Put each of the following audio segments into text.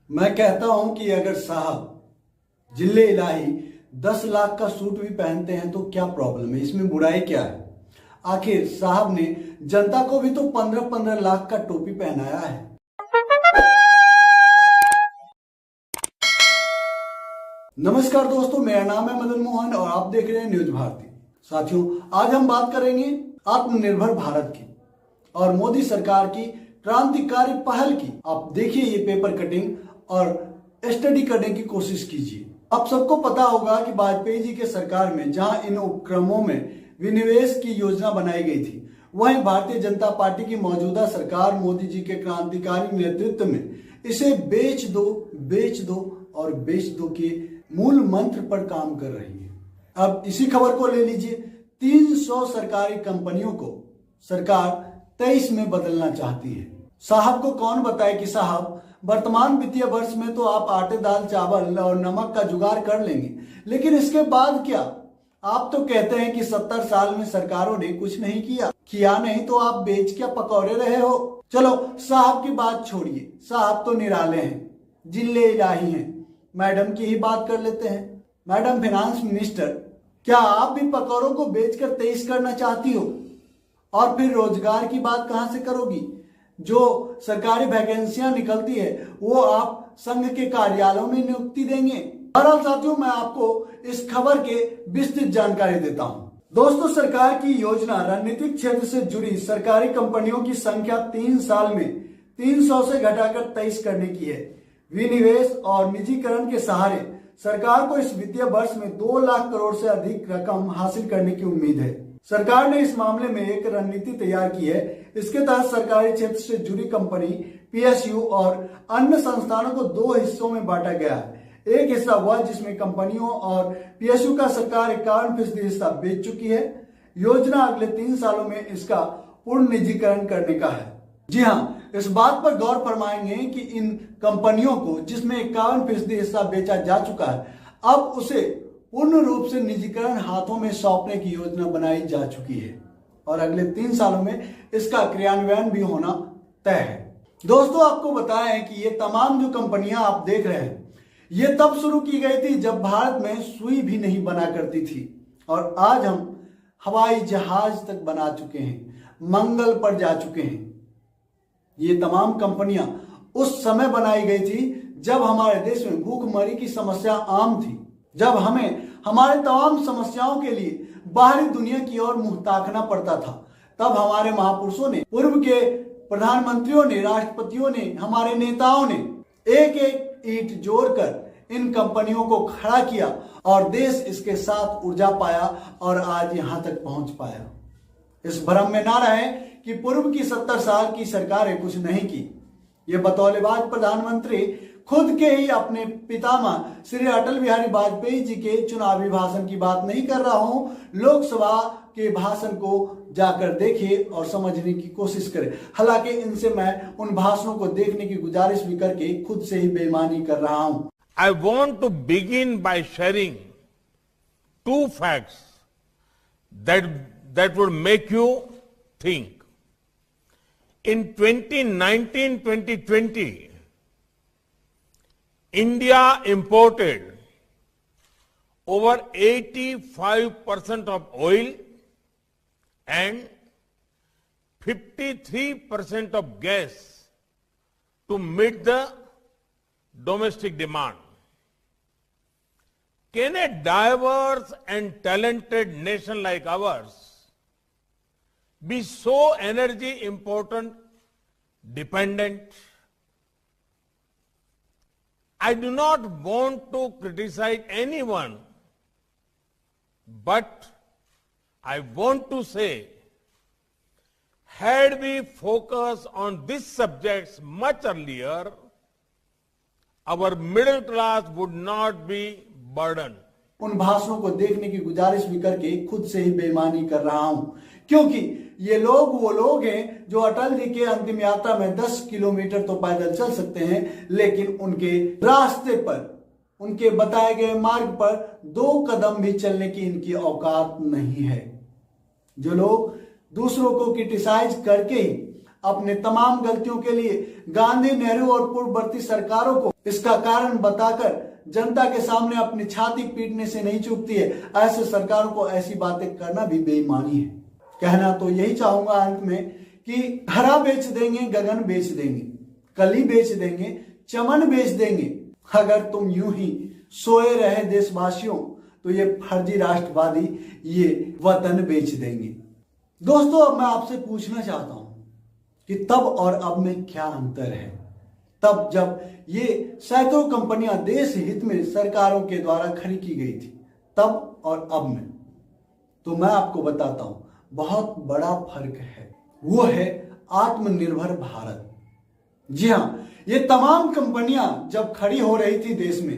मैं कहता हूं कि अगर साहब जिले इलाही 10 लाख का सूट भी पहनते हैं तो क्या प्रॉब्लम है, इसमें बुराई क्या है। आखिर साहब ने जनता को भी तो 15-15 लाख का टोपी पहनाया है। नमस्कार दोस्तों, मेरा नाम है मदन मोहन और आप देख रहे हैं न्यूज भारती। साथियों, आज हम बात करेंगे आत्मनिर्भर भारत की और मोदी सरकार की क्रांतिकारी पहल की। आप देखिए ये पेपर कटिंग और स्टडी करने की कोशिश कीजिए। आप सबको पता होगा कि वाजपेयी जी के सरकार में जहां इन उपक्रमों में विनिवेश की योजना बनाई गई थी, वहीं भारतीय जनता पार्टी की मौजूदा सरकार मोदी जी के क्रांतिकारी नेतृत्व में इसे बेच दो और बेच दो के मूल मंत्र पर काम कर रही है। अब इसी खबर को ले लीजिए। 300 सरकारी कंपनियों को सरकार 23 में बदलना चाहती है। साहब को कौन बताए कि साहब वर्तमान वित्तीय वर्ष में तो आप आटे दाल चावल और नमक का जुगाड़ कर लेंगे, लेकिन इसके बाद क्या। आप तो कहते हैं कि 70 साल में सरकारों ने कुछ नहीं किया नहीं तो आप बेच क्या पकौड़े रहे हो। चलो साहब की बात छोड़िए, साहब तो निराले हैं, जिले इलाही हैं। मैडम की ही बात कर लेते हैं। मैडम फाइनेंस मिनिस्टर, क्या आप भी पकौड़ों को बेचकर 23 करना चाहती हो? और फिर रोजगार की बात कहां से करोगी? जो सरकारी वैकेंसियां निकलती है वो आप संघ के कार्यालयों में नियुक्ति देंगे। बहरहाल साथियों, मैं आपको इस खबर के विस्तृत जानकारी देता हूं। दोस्तों, सरकार की योजना रणनीतिक क्षेत्र से जुड़ी सरकारी कंपनियों की संख्या 3 साल में 300 से घटाकर 23 करने की है। विनिवेश और निजीकरण के सहारे सरकार को इस वित्तीय वर्ष में 2 लाख करोड़ से अधिक रकम हासिल करने की उम्मीद है। सरकार ने इस मामले में एक रणनीति तैयार की है। इसके तहत सरकारी क्षेत्र से जुड़ी कंपनी, पीएसयू और अन्य संस्थानों को 2 हिस्सों में बांटा गया है। एक हिस्सा वह जिसमें कंपनियों और पीएसयू का सरकार 51% हिस्सा बेच चुकी है। योजना अगले 3 सालों में इसका पूर्ण निजीकरण करने का है। जी हाँ, इस बात पर गौर फरमाएंगे कि इन कंपनियों को जिसमें 51% हिस्सा बेचा जा चुका है, अब उसे पूर्ण रूप से निजीकरण हाथों में सौंपने की योजना बनाई जा चुकी है और अगले 3 सालों में इसका क्रियान्वयन भी होना तय है। दोस्तों, आपको बताएं कि ये तमाम जो कंपनियां आप देख रहे हैं, ये तब शुरू की गई थी जब भारत में सुई भी नहीं बना करती थी और आज हम हवाई जहाज तक बना चुके हैं, मंगल पर जा चुके हैं। ये तमाम कंपनियां उस समय बनाई गई थी जब हमारे देश में भूखमरी की समस्या आम थी, जब हमें हमारे तमाम समस्याओं के लिए बाहरी दुनिया की ओर मुंह ताकना पड़ता था। तब हमारे महापुरुषों ने, पूर्व के प्रधानमंत्रियों ने, राष्ट्रपतियों ने, हमारे नेताओं ने एक एक ईंट जोड़कर इन कंपनियों को खड़ा किया और देश इसके साथ ऊर्जा पाया और आज यहां तक पहुंच पाया। इस भ्रम में ना रहे कि पूर्व की 70 साल की सरकारें कुछ नहीं की। ये बतौलेबाज प्रधानमंत्री खुद के ही अपने पितामह श्री अटल बिहारी वाजपेयी जी के चुनावी भाषण की बात नहीं कर रहा हूं। लोकसभा के भाषण को जाकर देखिए और समझने की कोशिश करें। हालांकि इनसे मैं उन भाषणों को देखने की गुजारिश भी करके खुद से ही बेईमानी कर रहा हूं। I want to begin by sharing 2 facts that would make you think. In 2019-2020, India imported over 85% of oil and 53% of gas to meet the domestic demand. Can a diverse and talented nation like ours be so energy important dependent? I do not want to criticize anyone, but I want to say, had we focused on these subjects much earlier, our middle class would not be burdened. उन भाषणों को देखने की गुजारिश भी करके खुद से ही बेईमानी कर रहा हूं, क्योंकि ये लोग वो लोग हैं जो अटल जी के अंतिम यात्रा में 10 किलोमीटर तो पैदल चल सकते हैं, लेकिन उनके रास्ते पर, उनके बताए गए मार्ग पर 2 कदम भी चलने की इनकी औकात नहीं है। जो लोग दूसरों को क्रिटिसाइज करके ही अपने तमाम गलतियों के लिए गांधी, नेहरू और पूर्ववर्ती सरकारों को इसका कारण बताकर जनता के सामने अपनी छाती पीटने से नहीं चूकती है। ऐसे सरकारों को ऐसी बातें करना भी बेईमानी है। कहना तो यही चाहूंगा अंत में कि हरा बेच देंगे, गगन बेच देंगे, कली बेच देंगे, चमन बेच देंगे। अगर तुम यूं ही सोए रहे देशवासियों तो ये फर्जी राष्ट्रवादी ये वतन बेच देंगे। दोस्तों, अब मैं आपसे पूछना चाहता हूं कि तब और अब में क्या अंतर है। तब जब ये सैकड़ों कंपनियां देश हित में सरकारों के द्वारा खड़ी की गई थी, तब और अब में, तो मैं आपको बताता हूं बहुत बड़ा फर्क है। वो है आत्मनिर्भर भारत। जी हां, ये तमाम कंपनियां जब खड़ी हो रही थी देश में,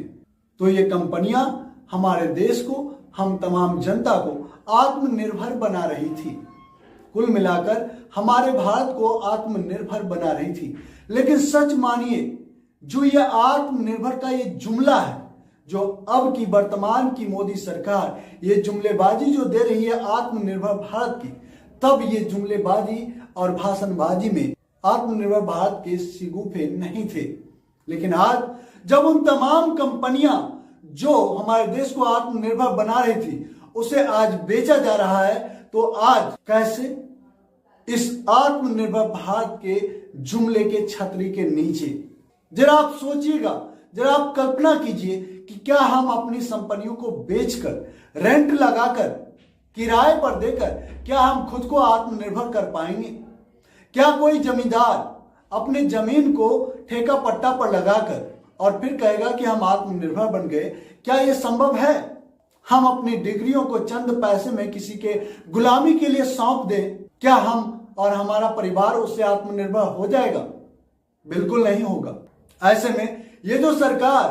तो ये कंपनियां हमारे देश को, हम तमाम जनता को आत्मनिर्भर बना रही थी। कुल मिलाकर हमारे भारत को आत्मनिर्भर बना रही थी। लेकिन सच मानिए, जो ये आत्मनिर्भर का ये जुमला है, जो अब की वर्तमान की मोदी सरकार ये जुमलेबाजी जो दे रही है आत्मनिर्भर भारत की, तब ये जुमलेबाजी और भाषणबाजी में आत्मनिर्भर भारत के शिगुफे नहीं थे। लेकिन आज जब उन तमाम कंपनियां जो हमारे देश को आत्मनिर्भर बना रही थी, उसे आज बेचा जा रहा है, तो आज कैसे इस आत्मनिर्भर भारत के जुमले के छतरी के नीचे, जरा आप सोचिएगा, जरा आप कल्पना कीजिए कि क्या हम अपनी संपत्तियों को बेचकर, रेंट लगाकर, किराए पर देकर क्या हम खुद को आत्मनिर्भर कर पाएंगे? क्या कोई जमींदार अपने जमीन को ठेका पट्टा पर लगाकर और फिर कहेगा कि हम आत्मनिर्भर बन गए? क्या यह संभव है? हम अपनी डिग्रियों को चंद पैसे में किसी के गुलामी के लिए सौंप दें, क्या हम और हमारा परिवार उससे आत्मनिर्भर हो जाएगा? बिल्कुल नहीं होगा। ऐसे में ये जो सरकार,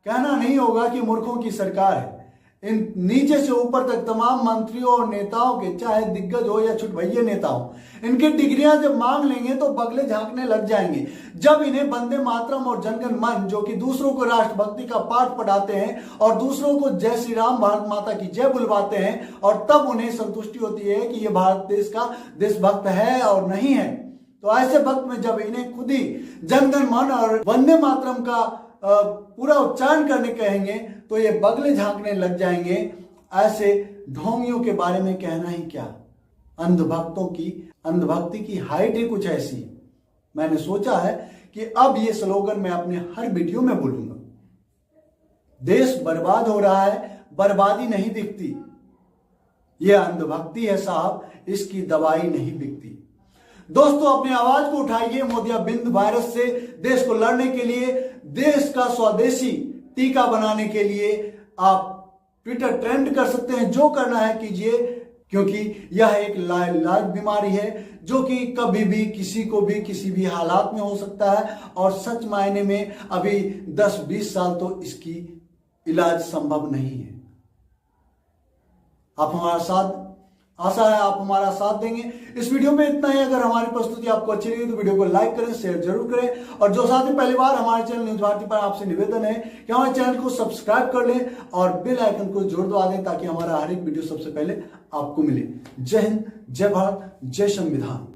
कहना नहीं होगा कि मूर्खों की सरकार है। इन नीचे से ऊपर तक तमाम मंत्रियों और नेताओं के, चाहे दिग्गज हो या छुटभइये नेता हो, इनकी डिग्रियां जब मांग लेंगे तो बगले झांकने लग जाएंगे। जब इन्हें वंदे मातरम और जनगण मन, जो कि दूसरों को राष्ट्रभक्ति का पाठ पढ़ाते हैं और दूसरों को जय श्री राम, भारत माता की जय बुलवाते हैं, और तब उन्हें संतुष्टि होती है कि ये भारत देश का देशभक्त है और नहीं है, तो ऐसे वक्त में जब इन्हें खुद ही जनगण मन और वंदे मातरम का पूरा उच्चारण करने कहेंगे तो ये बगले झांकने लग जाएंगे। ऐसे ढोंगियों के बारे में कहना ही क्या। अंधभक्ति की हाइट ही कुछ ऐसी। मैंने सोचा है कि अब ये स्लोगन मैं अपने हर वीडियो में बोलूंगा। देश बर्बाद हो रहा है, बर्बादी नहीं दिखती। ये अंधभक्ति है साहब, इसकी दवाई नहीं बिकती। दोस्तों, अपनी आवाज को उठाइए मोतियाबिंद वायरस से देश को लड़ने के लिए, देश का स्वदेशी टीका बनाने के लिए आप ट्विटर ट्रेंड कर सकते हैं। जो करना है कीजिए, क्योंकि यह एक लाइलाज बीमारी है जो कि कभी भी किसी को भी किसी भी हालात में हो सकता है, और सच मायने में अभी 10-20 साल तो इसकी इलाज संभव नहीं है। आप हमारा साथ, आशा है आप हमारा साथ देंगे। इस वीडियो में इतना ही। अगर हमारी प्रस्तुति आपको अच्छी लगी तो वीडियो को लाइक करें, शेयर जरूर करें, और जो साथी पहली बार हमारे चैनल न्यूज भारती पर, आपसे निवेदन है कि हमारे चैनल को सब्सक्राइब कर लें और बेल आइकन को जोर दबा दें ताकि हमारा हर एक वीडियो सबसे पहले आपको मिले। जय हिंद, जय भारत, जय संविधान।